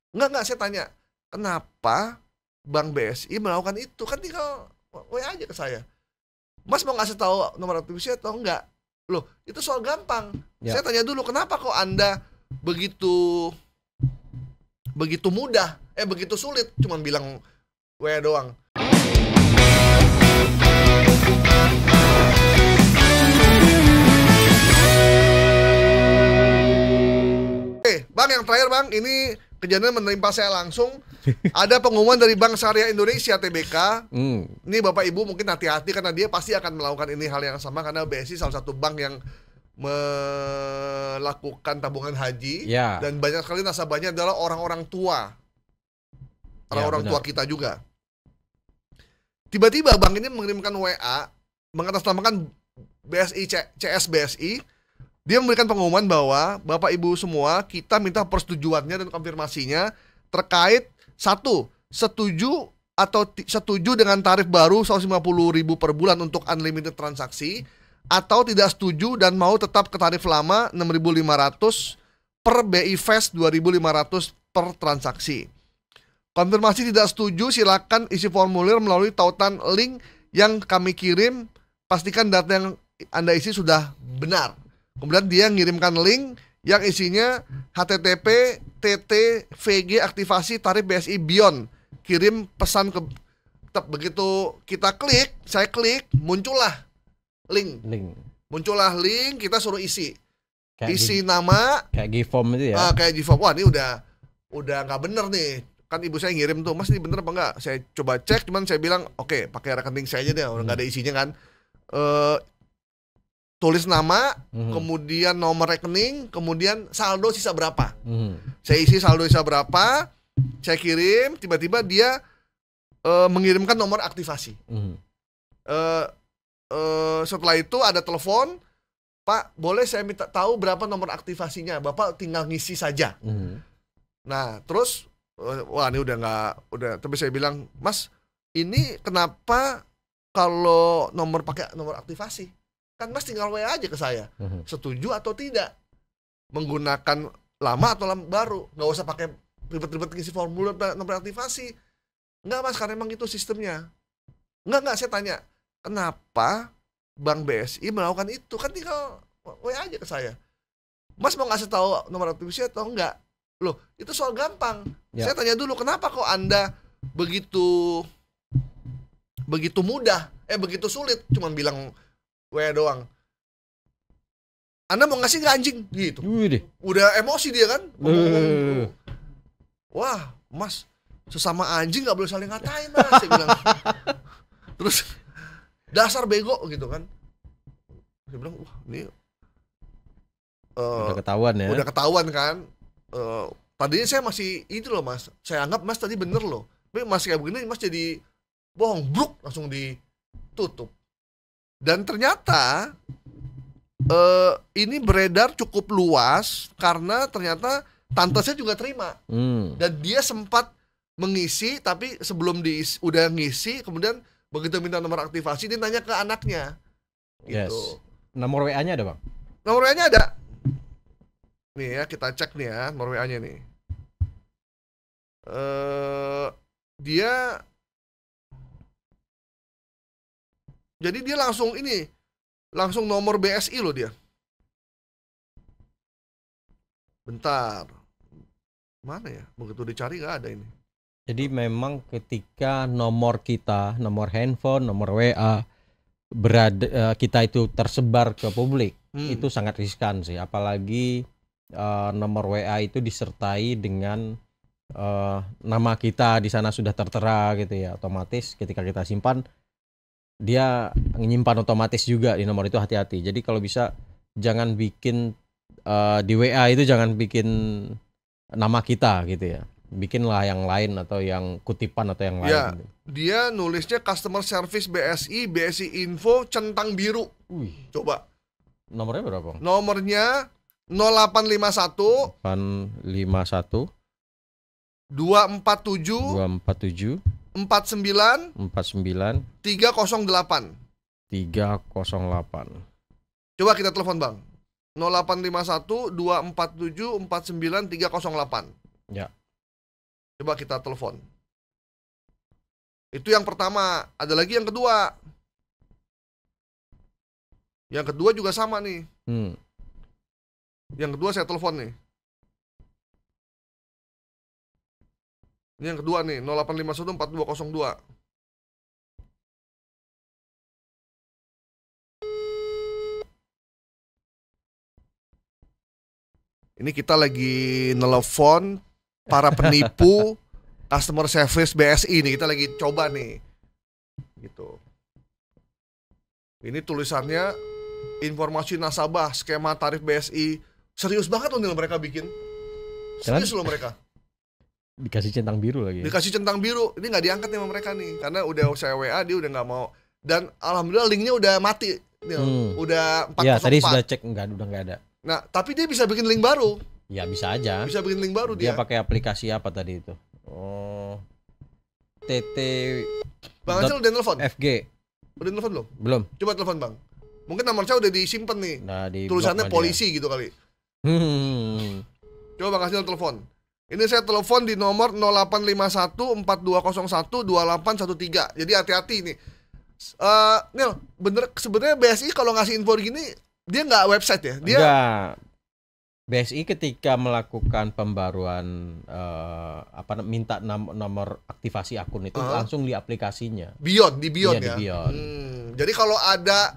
Enggak, saya tanya, kenapa Bank BSI melakukan itu? Kan tinggal WA aja ke saya. Mas mau ngasih tahu nomor aktivasi atau enggak? Loh, itu soal gampang. Ya. Saya tanya dulu, kenapa kok Anda begitu mudah, begitu sulit, cuma bilang WA doang. Bang, yang terakhir Bang, ini kejadian menimpa saya langsung. Ada pengumuman dari Bank Syariah Indonesia TBK. Ini Bapak Ibu mungkin hati-hati karena dia pasti akan melakukan ini hal yang sama, karena BSI salah satu bank yang melakukan tabungan haji dan banyak sekali nasabahnya adalah orang-orang tua. Orang-orang tua kita juga. Tiba-tiba bank ini mengirimkan WA mengatasnamakan BSI CS BSI. Dia memberikan pengumuman bahwa Bapak Ibu semua, kita minta persetujuannya dan konfirmasinya terkait satu, setuju dengan tarif baru 150.000 per bulan untuk unlimited transaksi, atau tidak setuju dan mau tetap ke tarif lama 6.500 per BI Fast 2.500 per transaksi. Konfirmasi tidak setuju, silakan isi formulir melalui tautan link yang kami kirim. Pastikan data yang Anda isi sudah benar. Kemudian dia ngirimkan link yang isinya http //vg aktivasi tarif BSI Beyond. Kirim pesan ke, begitu kita klik, saya klik, muncullah link. Muncullah link, kita suruh isi. Isi nama kayak G-form itu ya. Kayak G-form. Wah, ini udah nggak bener nih. Kan ibu saya ngirim tuh, Mas ini bener apa enggak? Saya coba cek, cuman saya bilang, oke, pakai rekening saya aja deh, udah nggak ada isinya kan. Tulis nama, kemudian nomor rekening, kemudian saldo sisa berapa. Saya isi saldo sisa berapa, saya kirim, tiba-tiba dia mengirimkan nomor aktivasi. Setelah itu ada telepon, Pak, boleh saya minta tahu berapa nomor aktivasinya? Bapak tinggal ngisi saja. Nah, terus, wah ini tapi saya bilang, Mas, ini kenapa kalau pakai nomor aktivasi? Kan Mas tinggal WA aja ke saya, setuju atau tidak menggunakan lama atau baru, nggak usah pakai ribet-ribet ngisi formulir nomor aktivasi. Nggak Mas, karena emang itu sistemnya. Nggak, saya tanya, kenapa Bank BSI melakukan itu? Kan tinggal WA aja ke saya. Mas mau ngasih tahu nomor aktivasi atau enggak? Loh, itu soal gampang. Saya tanya dulu, kenapa kok Anda begitu mudah, begitu sulit, cuma bilang WA doang. Anda mau ngasih nggak anjing? Gitu. Udah emosi dia kan? Wah, Mas, sesama anjing nggak boleh saling ngatain, Mas. Saya bilang. Terus dasar bego gitu kan? Saya bilang, wah ini udah ketahuan ya? Udah ketahuan kan? Tadinya saya masih itu loh Mas. Saya anggap Mas tadi bener loh. Tapi Mas kayak begini, Mas jadi bohong, bruk, langsung ditutup. Dan ternyata ini beredar cukup luas karena ternyata tante saya juga terima. Dan dia sempat mengisi, tapi sebelum udah ngisi, kemudian begitu minta nomor aktivasi, dia nanya ke anaknya. Gitu. Nomor WA-nya ada Bang? Nomor WA-nya ada. Nih ya, kita cek nih ya, nomor WA-nya nih. Jadi dia langsung nomor BSI loh dia. Bentar. Mana ya? Begitu dicari nggak ada ini. Jadi memang ketika nomor kita, nomor handphone, nomor WA kita itu tersebar ke publik, itu sangat riskan sih. Apalagi nomor WA itu disertai dengan nama kita di sana sudah tertera gitu ya. Otomatis ketika kita simpan, dia menyimpan otomatis juga di nomor itu, hati-hati. Jadi kalau bisa jangan bikin di WA itu jangan bikin nama kita gitu ya. Bikinlah yang lain atau yang kutipan atau yang lain. Ya, dia nulisnya customer service BSI, BSI info centang biru. Coba. Nomornya berapa? Nomornya 0851 851 247 49 308. Coba kita telepon Bang. 0851 247 49 308. Ya. Coba kita telepon. Itu yang pertama. Ada lagi yang kedua. Yang kedua juga sama nih. Yang kedua saya telepon nih. Ini yang kedua nih, 08514202. Ini kita lagi nelpon para penipu customer service BSI nih, kita lagi coba nih. Gitu. Ini tulisannya informasi nasabah skema tarif BSI. Serius banget loh nih mereka bikin. Serius loh mereka. Dikasih centang biru lagi. Dikasih centang biru. Ini nggak diangkat nih sama mereka nih, karena udah saya WA dia udah nggak mau. Dan alhamdulillah linknya udah mati. Udah 404. Ya tadi sudah cek udah nggak ada. Nah tapi dia bisa bikin link baru. Ya bisa aja. Bisa bikin link baru dia. Dia pakai aplikasi apa tadi itu? Oh, TT. Bang Acil udah nelfon? FG. Udah nelfon belum? Belum. Coba telepon bang. Mungkin nomor saya udah disimpan nih. Nah, di tulisannya polisi gitu kali. Coba Bang Acil telepon. Ini saya telepon di nomor 085142012813. Jadi hati-hati nih. Nil, bener sebenarnya BSI kalau ngasih info gini dia nggak website ya? Dia enggak. BSI ketika melakukan pembaruan minta nomor aktivasi akun itu langsung di aplikasinya. Beyond di Beyond ya. ya. Di Beyond. Jadi kalau ada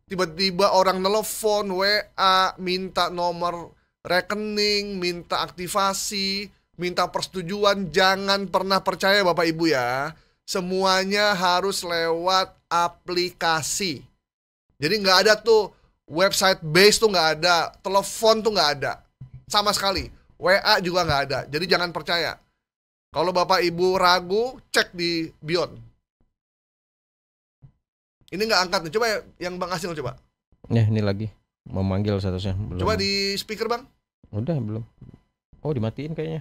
tiba-tiba orang nelfon WA minta nomor rekening, minta aktivasi, minta persetujuan, jangan pernah percaya Bapak Ibu ya. Semuanya harus lewat aplikasi. Jadi nggak ada tuh website base tuh nggak ada, telepon tuh nggak ada, sama sekali. WA juga nggak ada. Jadi jangan percaya. Kalau Bapak Ibu ragu, cek di Beyond. Ini nggak angkat nih. Coba yang Bang Asil coba. Ya ini lagi mau manggil statusnya. Belum. Coba di speaker Bang. Udah belum. Oh dimatiin kayaknya.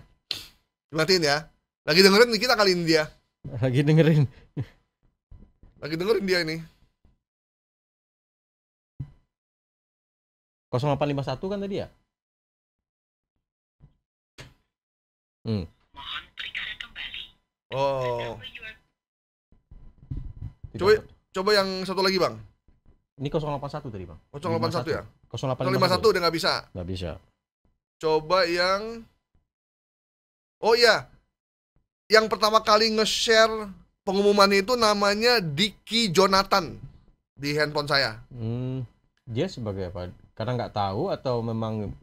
Dimatiin ya. Lagi dengerin nih kita kali ini dia. Lagi dengerin. Lagi dengerin dia ini. 0851 kan tadi ya? Mohon periksa kembali. Oh. Tidak. Coba yang satu lagi Bang. Ini 081 tadi Bang. 081 ya? 0851 udah nggak bisa. Nggak bisa. Coba yang... Oh iya. Yang pertama kali nge-share pengumuman itu namanya Diki Jonathan di handphone saya. Dia sebagai apa? Karena nggak tahu atau memang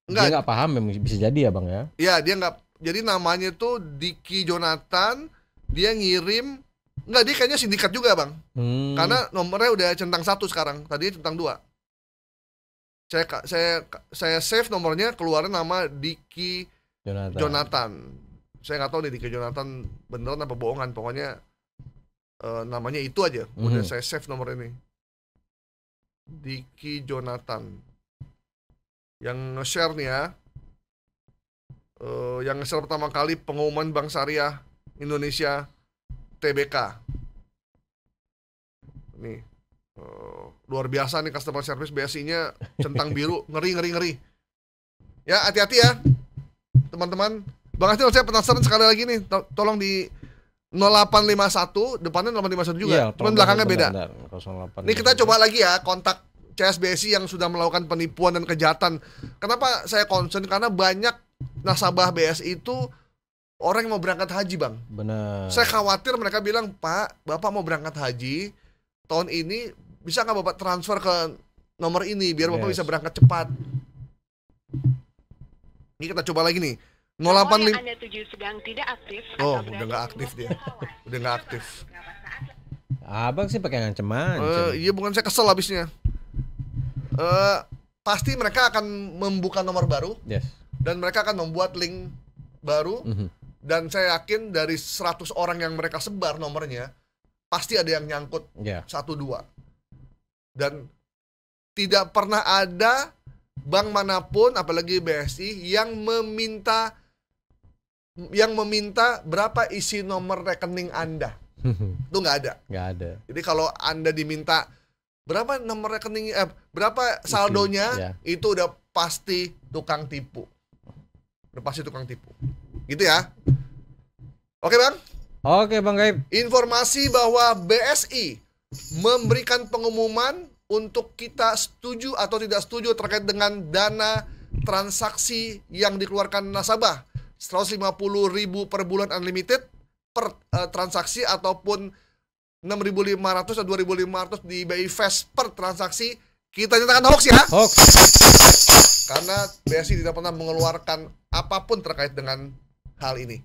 Enggak. dia nggak paham, memang bisa jadi ya Bang ya? Iya dia nggak. Jadi namanya itu Diki Jonathan. Dia ngirim. Enggak, dia kayaknya sindikat juga Bang. Karena nomornya udah centang 1 sekarang. Tadinya centang 2. Saya save nomornya, keluarnya nama Diki Jonathan. Saya nggak tahu nih Diki Jonathan beneran apa bohongan. Pokoknya namanya itu aja. Udah saya save nomor ini. Diki Jonathan. Yang nge-share nih ya. Yang nge-share pertama kali pengumuman Bank Syariah Indonesia TBK. Nih. Luar biasa nih customer service BSI-nya centang biru, ngeri. Ya, hati-hati ya. Teman-teman, Bang Acil saya penasaran sekali lagi nih, tolong di 0851, depannya 0851 juga, iya, cuman belakangnya beda. Benar, 08. Ini kita coba lagi ya, kontak CSBSI yang sudah melakukan penipuan dan kejahatan. Kenapa saya concern? Karena banyak nasabah BSI itu orang yang mau berangkat haji Bang. Benar. Saya khawatir mereka bilang, Pak, Bapak mau berangkat haji tahun ini, bisa nggak Bapak transfer ke nomor ini biar Bapak bisa berangkat cepat. Ini kita coba lagi nih. 085 yang Anda tuju sedang tidak aktif. Oh, atau udah nggak aktif dia. Udah nggak aktif. Abang sih pakai ngancem. Iya, bukan saya kesel habisnya. Pasti mereka akan membuka nomor baru. Yes. Dan mereka akan membuat link baru. Dan saya yakin dari 100 orang yang mereka sebar nomornya, pasti ada yang nyangkut 1-2. Dan tidak pernah ada bank manapun, apalagi BSI, yang meminta berapa isi nomor rekening Anda. Itu nggak ada. Nggak ada. Jadi kalau Anda diminta berapa nomor rekening, berapa saldonya, itu udah pasti tukang tipu. Udah pasti tukang tipu. Gitu ya. Oke Bang. Oke Bang Gaib. Informasi bahwa BSI memberikan pengumuman untuk kita setuju atau tidak setuju terkait dengan dana transaksi yang dikeluarkan nasabah 150.000 per bulan unlimited per transaksi ataupun 6.500 atau 2.500 di BI Fast per transaksi, kita nyatakan hoax ya. Hoax. Karena BSI tidak pernah mengeluarkan apapun terkait dengan hal ini.